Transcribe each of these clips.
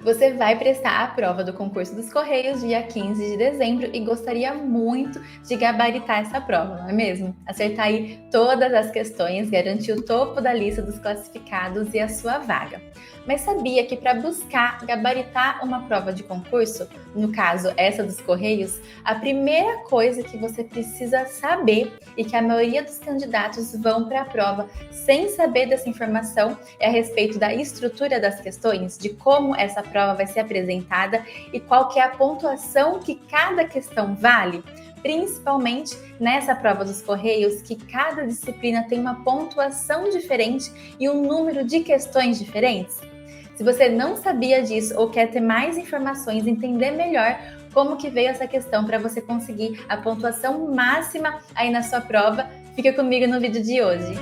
Você vai prestar a prova do concurso dos Correios dia 15 de dezembro e gostaria muito de gabaritar essa prova, não é mesmo? Acertar aí todas as questões, garantir o topo da lista dos classificados e a sua vaga. Mas sabia que para buscar gabaritar uma prova de concurso, no caso essa dos Correios, a primeira coisa que você precisa saber e que a maioria dos candidatos vão para a prova sem saber dessa informação é a respeito da estrutura das questões, de como essa prova vai ser apresentada e qual que é a pontuação que cada questão vale, principalmente nessa prova dos Correios, que cada disciplina tem uma pontuação diferente e um número de questões diferentes. Se você não sabia disso ou quer ter mais informações, entender melhor como que veio essa questão para você conseguir a pontuação máxima aí na sua prova, fica comigo no vídeo de hoje.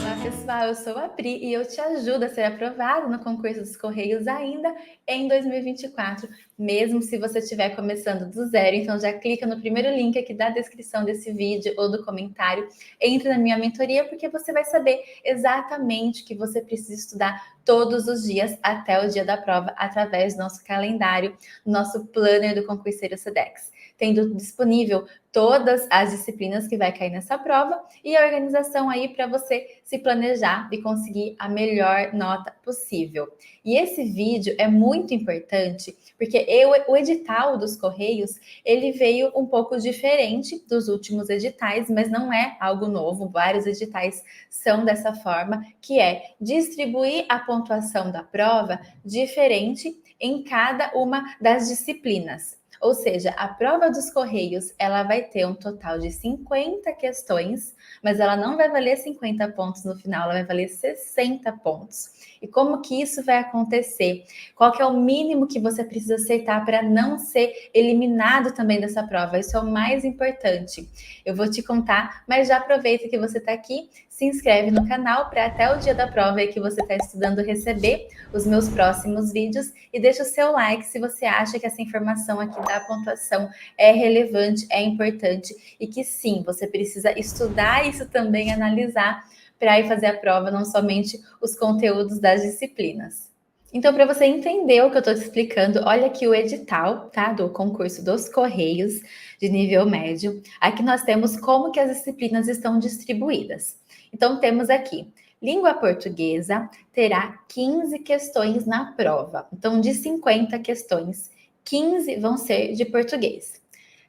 Olá pessoal, eu sou a Pri e eu te ajudo a ser aprovado no concurso dos Correios ainda em 2024, mesmo se você estiver começando do zero. Então já clica no primeiro link aqui da descrição desse vídeo ou do comentário, entra na minha mentoria porque você vai saber exatamente o que você precisa estudar todos os dias até o dia da prova através do nosso calendário, nosso planner do concurseiro Sedex, tendo disponível todas as disciplinas que vai cair nessa prova e a organização aí para você se planejar e conseguir a melhor nota possível. E esse vídeo é muito importante porque o edital dos Correios, ele veio um pouco diferente dos últimos editais, mas não é algo novo, vários editais são dessa forma, que é distribuir a pontuação da prova diferente em cada uma das disciplinas. Ou seja, a prova dos Correios, ela vai ter um total de 50 questões, mas ela não vai valer 50 pontos no final, ela vai valer 60 pontos. E como que isso vai acontecer? Qual que é o mínimo que você precisa acertar para não ser eliminado também dessa prova? Isso é o mais importante. Eu vou te contar, mas já aproveita que você está aqui, se inscreve no canal para até o dia da prova aí que você está estudando receber os meus próximos vídeos e deixa o seu like se você acha que essa informação aqui da pontuação é relevante, é importante e que sim, você precisa estudar isso também, analisar para ir fazer a prova, não somente os conteúdos das disciplinas. Então, para você entender o que eu estou te explicando, olha aqui o edital, tá, do concurso dos Correios de nível médio. Aqui nós temos como que as disciplinas estão distribuídas. Então, temos aqui língua portuguesa terá 15 questões na prova. Então, de 50 questões, 15 vão ser de português.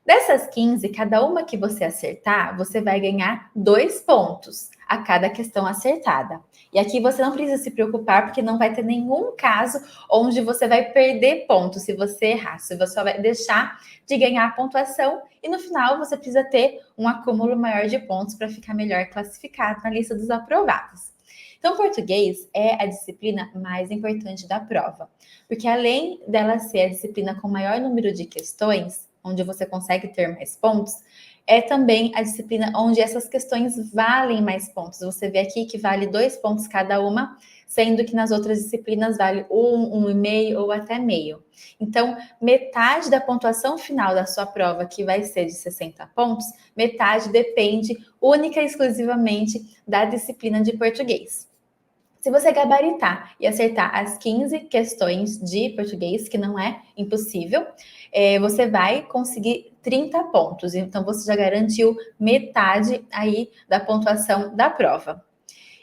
Dessas 15, cada uma que você acertar, você vai ganhar 2 pontos a cada questão acertada. E aqui você não precisa se preocupar, porque não vai ter nenhum caso onde você vai perder pontos se você errar. Você só vai deixar de ganhar a pontuação e no final você precisa ter um acúmulo maior de pontos para ficar melhor classificado na lista dos aprovados. Então, português é a disciplina mais importante da prova, porque além dela ser a disciplina com maior número de questões, onde você consegue ter mais pontos, é também a disciplina onde essas questões valem mais pontos. Você vê aqui que vale 2 pontos cada uma, sendo que nas outras disciplinas vale 1,5 ou até meio. Então, metade da pontuação final da sua prova, que vai ser de 60 pontos, metade depende única e exclusivamente da disciplina de português. Se você gabaritar e acertar as 15 questões de português, que não é impossível, você vai conseguir 30 pontos. Então, você já garantiu metade aí da pontuação da prova.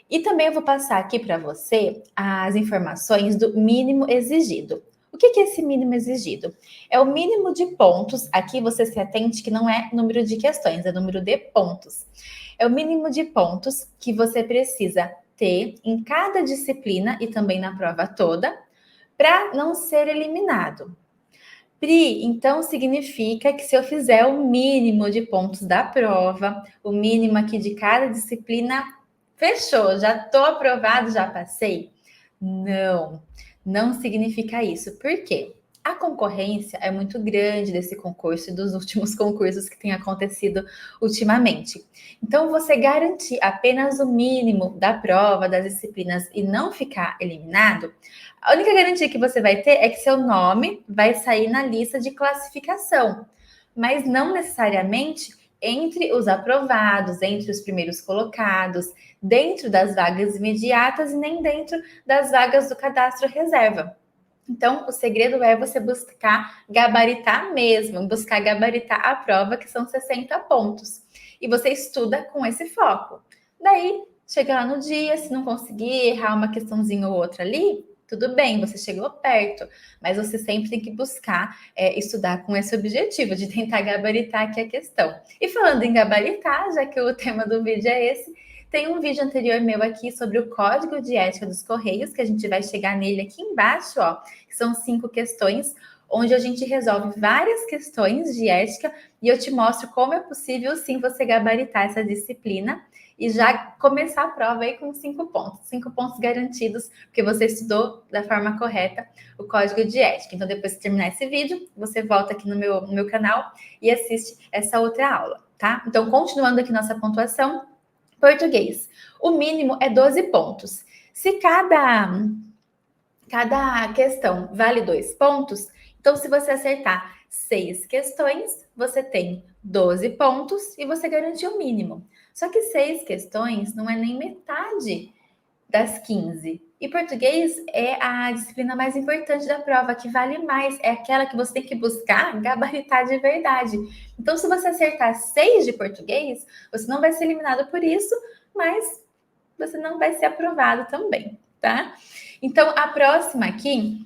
E também eu vou passar aqui para você as informações do mínimo exigido. O que é esse mínimo exigido? É o mínimo de pontos. Aqui você se atente que não é número de questões, é número de pontos. É o mínimo de pontos que você precisa ter em cada disciplina e também na prova toda, para não ser eliminado. Pri, então significa que se eu fizer o mínimo de pontos da prova, o mínimo aqui de cada disciplina, fechou, já estou aprovado, já passei? Não, não significa isso. Por quê? A concorrência é muito grande desse concurso e dos últimos concursos que têm acontecido ultimamente. Então, você garantir apenas o mínimo da prova, das disciplinas e não ficar eliminado, a única garantia que você vai ter é que seu nome vai sair na lista de classificação, mas não necessariamente entre os aprovados, entre os primeiros colocados, dentro das vagas imediatas e nem dentro das vagas do cadastro reserva. Então, o segredo é você buscar gabaritar mesmo, buscar gabaritar a prova, que são 60 pontos. E você estuda com esse foco. Daí, chega lá no dia, se não conseguir errar uma questãozinha ou outra ali, tudo bem, você chegou perto, mas você sempre tem que buscar estudar com esse objetivo, de tentar gabaritar aqui a questão. E falando em gabaritar, já que o tema do vídeo é esse, tem um vídeo anterior meu aqui sobre o Código de Ética dos Correios, que a gente vai chegar nele aqui embaixo, ó, que são 5 questões, onde a gente resolve várias questões de ética e eu te mostro como é possível sim você gabaritar essa disciplina e já começar a prova aí com 5 pontos. 5 pontos garantidos, porque você estudou da forma correta o Código de Ética. Então, depois que terminar esse vídeo, você volta aqui no meu canal e assiste essa outra aula, tá? Então, continuando aqui nossa pontuação, português. O mínimo é 12 pontos. Se cada questão vale 2 pontos, então se você acertar 6 questões, você tem 12 pontos e você garantiu o mínimo. Só que 6 questões não é nem metade das 15. E português é a disciplina mais importante da prova, que vale mais, é aquela que você tem que buscar gabaritar de verdade. Então, se você acertar 6 de português, você não vai ser eliminado por isso, mas você não vai ser aprovado também, tá? Então, a próxima aqui,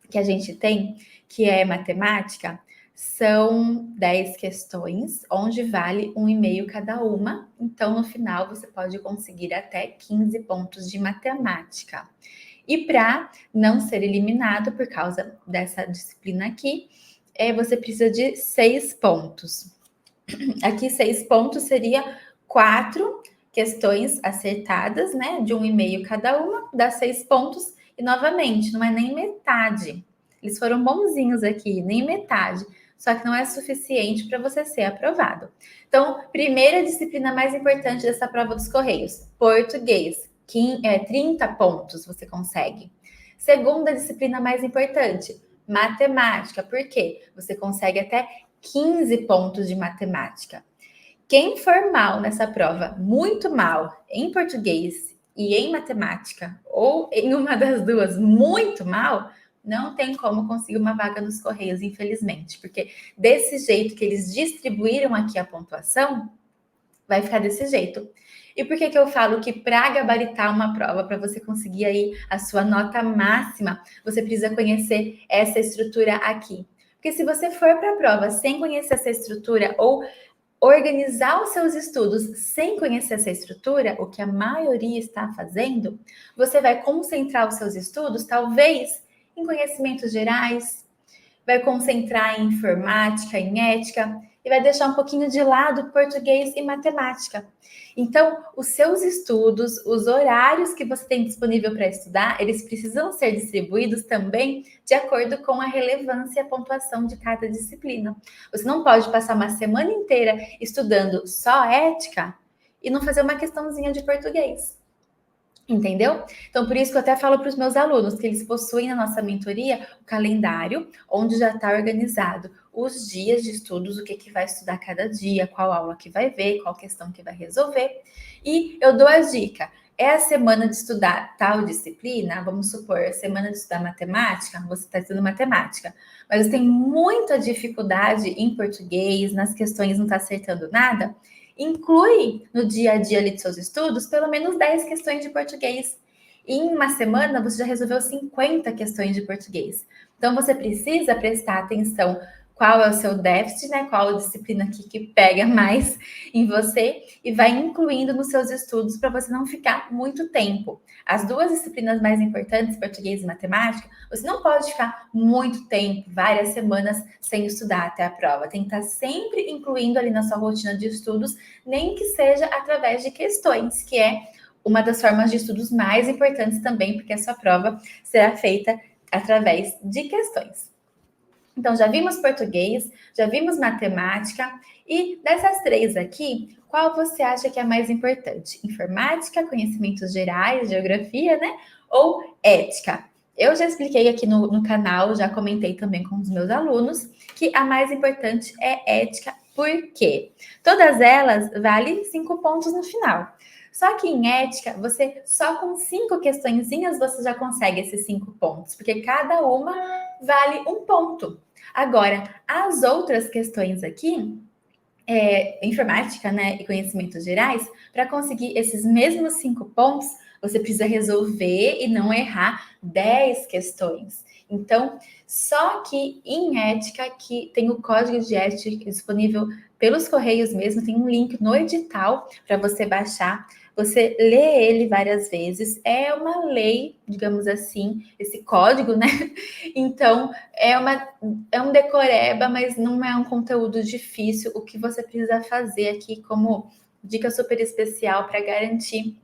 que a gente tem, que é matemática, são 10 questões, onde vale 1,5 cada uma. Então, no final, você pode conseguir até 15 pontos de matemática. E para não ser eliminado por causa dessa disciplina aqui, você precisa de 6 pontos. Aqui, 6 pontos seria 4 questões acertadas, né? De 1,5 cada uma, dá 6 pontos. E novamente, não é nem metade. Eles foram bonzinhos aqui, nem metade. Só que não é suficiente para você ser aprovado. Então, primeira disciplina mais importante dessa prova dos Correios, português. 30 pontos você consegue. Segunda disciplina mais importante, matemática. Por quê? Você consegue até 15 pontos de matemática. Quem for mal nessa prova, muito mal em português e em matemática, ou em uma das duas, muito mal, não tem como conseguir uma vaga nos Correios, infelizmente, porque desse jeito que eles distribuíram aqui a pontuação, vai ficar desse jeito. E por que eu falo que para gabaritar uma prova, para você conseguir aí a sua nota máxima, você precisa conhecer essa estrutura aqui? Porque se você for para a prova sem conhecer essa estrutura ou organizar os seus estudos sem conhecer essa estrutura, o que a maioria está fazendo, você vai concentrar os seus estudos, talvez, em conhecimentos gerais, vai concentrar em informática, em ética, e vai deixar um pouquinho de lado português e matemática. Então, os seus estudos, os horários que você tem disponível para estudar, eles precisam ser distribuídos também de acordo com a relevância e a pontuação de cada disciplina. Você não pode passar uma semana inteira estudando só ética e não fazer uma questãozinha de português. Entendeu? Então, por isso que eu até falo para os meus alunos que eles possuem na nossa mentoria o calendário, onde já está organizado os dias de estudos, o que vai estudar cada dia, qual aula que vai ver, qual questão que vai resolver. E eu dou a dica: é a semana de estudar tal disciplina, vamos supor, a semana de estudar matemática, você está estudando matemática, mas você tem muita dificuldade em português, nas questões não está acertando nada. Inclui no dia a dia ali dos seus estudos pelo menos 10 questões de português. E em uma semana você já resolveu 50 questões de português. Então você precisa prestar atenção qual é o seu déficit, né? Qual a disciplina aqui que pega mais em você e vai incluindo nos seus estudos para você não ficar muito tempo. As duas disciplinas mais importantes, português e matemática, você não pode ficar muito tempo, várias semanas sem estudar até a prova. Tem que estar sempre incluindo ali na sua rotina de estudos, nem que seja através de questões, que é uma das formas de estudos mais importantes também, porque a sua prova será feita através de questões. Então, já vimos português, já vimos matemática, e dessas 3 aqui, qual você acha que é a mais importante? Informática, conhecimentos gerais, geografia, né? Ou ética? Eu já expliquei aqui no canal, já comentei também com os meus alunos, que a mais importante é ética Por quê? Todas elas valem 5 pontos no final. Só que em ética, você só com 5 questõezinhas você já consegue esses 5 pontos, porque cada uma vale 1 ponto. Agora, as outras questões aqui, informática, né, e conhecimentos gerais, para conseguir esses mesmos 5 pontos, você precisa resolver e não errar 10 questões. Então, só que em ética, que tem o código de ética disponível pelos correios mesmo, tem um link no edital para você baixar. Você lê ele várias vezes, é uma lei, digamos assim, esse código, né? Então, é um decoreba, mas não é um conteúdo difícil. O que você precisa fazer aqui como dica super especial para garantir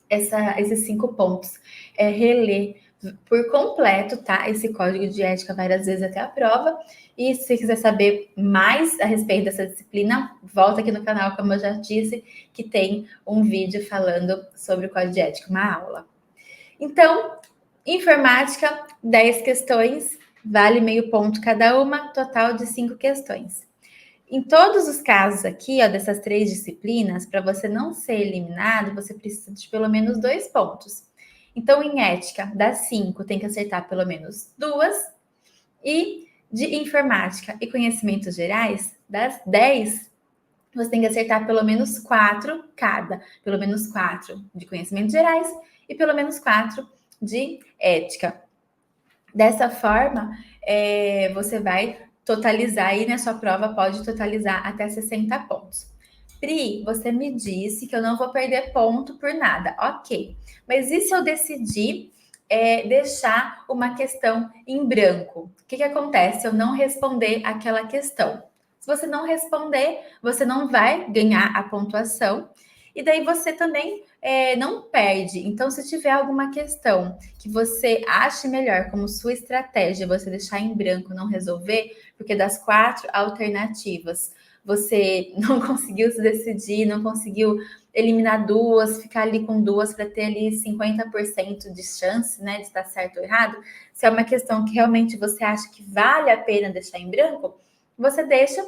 esses 5 pontos é reler por completo, tá? Esse código de ética várias vezes até a prova. E se você quiser saber mais a respeito dessa disciplina, volta aqui no canal, como eu já disse, que tem um vídeo falando sobre o código de ética, uma aula. Então, informática, 10 questões, vale meio ponto cada uma, total de 5 questões. Em todos os casos aqui, ó, dessas 3 disciplinas, para você não ser eliminado, você precisa de pelo menos 2 pontos. Então, em ética, das 5, tem que acertar pelo menos 2. E de informática e conhecimentos gerais, das 10, você tem que acertar pelo menos 4 cada. Pelo menos 4 de conhecimentos gerais e pelo menos 4 de ética. Dessa forma, você vai totalizar aí, né? Sua prova pode totalizar até 60 pontos. Pri, você me disse que eu não vou perder ponto por nada. Ok. Mas e se eu decidir deixar uma questão em branco? O que acontece se eu não responder aquela questão? Se você não responder, você não vai ganhar a pontuação. E daí você também não perde. Então, se tiver alguma questão que você ache melhor como sua estratégia, você deixar em branco, não resolver, porque das 4 alternativas você não conseguiu se decidir, não conseguiu eliminar 2, ficar ali com 2 para ter ali 50% de chance, né, de estar certo ou errado. Se é uma questão que realmente você acha que vale a pena deixar em branco, você deixa.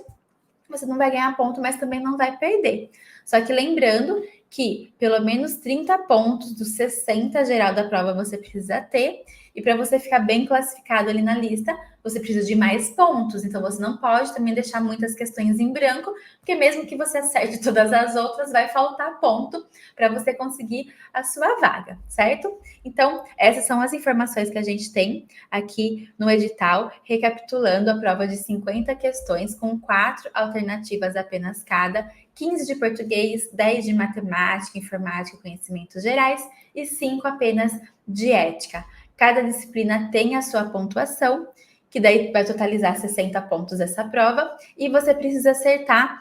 Você não vai ganhar ponto, mas também não vai perder. Só que lembrando que pelo menos 30 pontos dos 60 geral da prova você precisa ter. E para você ficar bem classificado ali na lista, você precisa de mais pontos. Então você não pode também deixar muitas questões em branco, porque mesmo que você acerte todas as outras, vai faltar ponto para você conseguir a sua vaga, certo? Então, essas são as informações que a gente tem aqui no edital, recapitulando a prova de 50 questões com 4 alternativas apenas cada, 15 de português, 10 de matemática, informática e conhecimentos gerais e 5 apenas de ética. Cada disciplina tem a sua pontuação, que daí vai totalizar 60 pontos essa prova, e você precisa acertar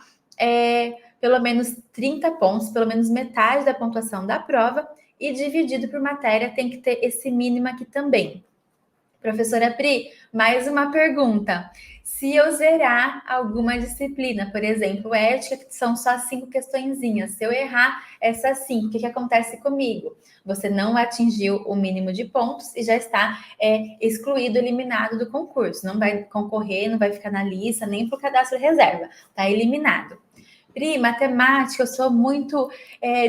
pelo menos 30 pontos, pelo menos metade da pontuação da prova, e dividido por matéria tem que ter esse mínimo aqui também. Professora Pri, mais uma pergunta. Se eu zerar alguma disciplina, por exemplo, ética, que são só 5 questõezinhas, se eu errar essas 5, o que acontece comigo? Você não atingiu o mínimo de pontos e já está excluído, eliminado do concurso. Não vai concorrer, não vai ficar na lista, nem para o cadastro reserva. Está eliminado. Pri, matemática, eu sou muito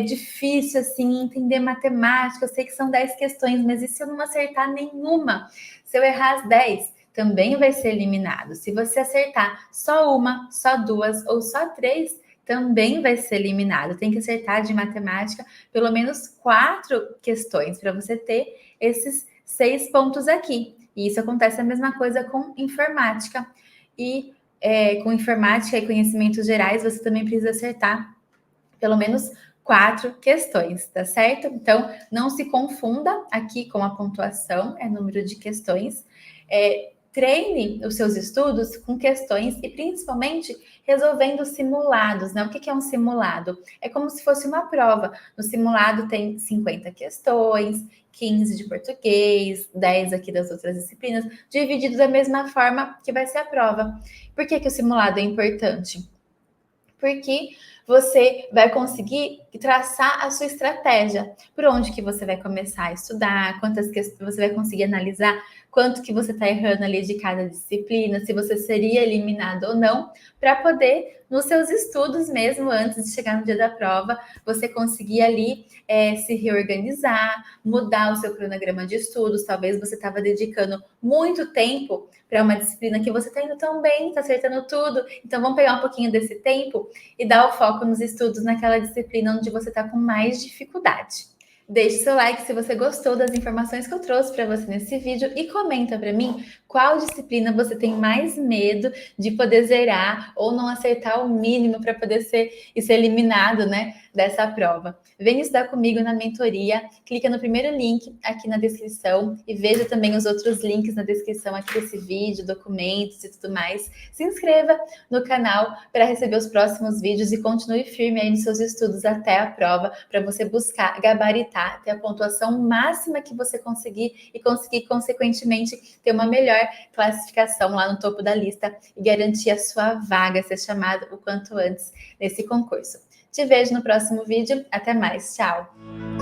difícil assim entender matemática. Eu sei que são 10 questões, mas e se eu não acertar nenhuma? Se eu errar as 10, também vai ser eliminado. Se você acertar só uma, só 2 ou só 3, também vai ser eliminado. Tem que acertar de matemática pelo menos 4 questões para você ter esses 6 pontos aqui. E isso acontece a mesma coisa com informática. E com informática e conhecimentos gerais, você também precisa acertar pelo menos 4 questões, tá certo? Então, não se confunda aqui com a pontuação, é número de questões. Treine os seus estudos com questões e principalmente resolvendo simulados, né? O que é um simulado? É como se fosse uma prova. No simulado tem 50 questões, 15 de português, 10 aqui das outras disciplinas, divididos da mesma forma que vai ser a prova. Por que o simulado é importante? Porque você vai conseguir traçar a sua estratégia. Por onde que você vai começar a estudar, quantas questões você vai conseguir analisar, quanto que você está errando ali de cada disciplina, se você seria eliminado ou não, para poder, nos seus estudos mesmo, antes de chegar no dia da prova, você conseguir ali se reorganizar, mudar o seu cronograma de estudos. Talvez você estava dedicando muito tempo para uma disciplina que você está indo tão bem, está acertando tudo. Então, vamos pegar um pouquinho desse tempo e dar o foco nos estudos naquela disciplina onde você está com mais dificuldade. Deixe seu like se você gostou das informações que eu trouxe para você nesse vídeo e comenta para mim qual disciplina você tem mais medo de poder zerar ou não acertar o mínimo para poder ser eliminado, né, dessa prova. Venha estudar comigo na mentoria, clica no primeiro link aqui na descrição e veja também os outros links na descrição aqui desse vídeo, documentos e tudo mais. Se inscreva no canal para receber os próximos vídeos e continue firme aí nos seus estudos até a prova, para você buscar gabaritar, ter a pontuação máxima que você conseguir e conseguir, consequentemente, ter uma melhor classificação lá no topo da lista e garantir a sua vaga, ser chamado o quanto antes nesse concurso. Te vejo no próximo vídeo. Até mais. Tchau!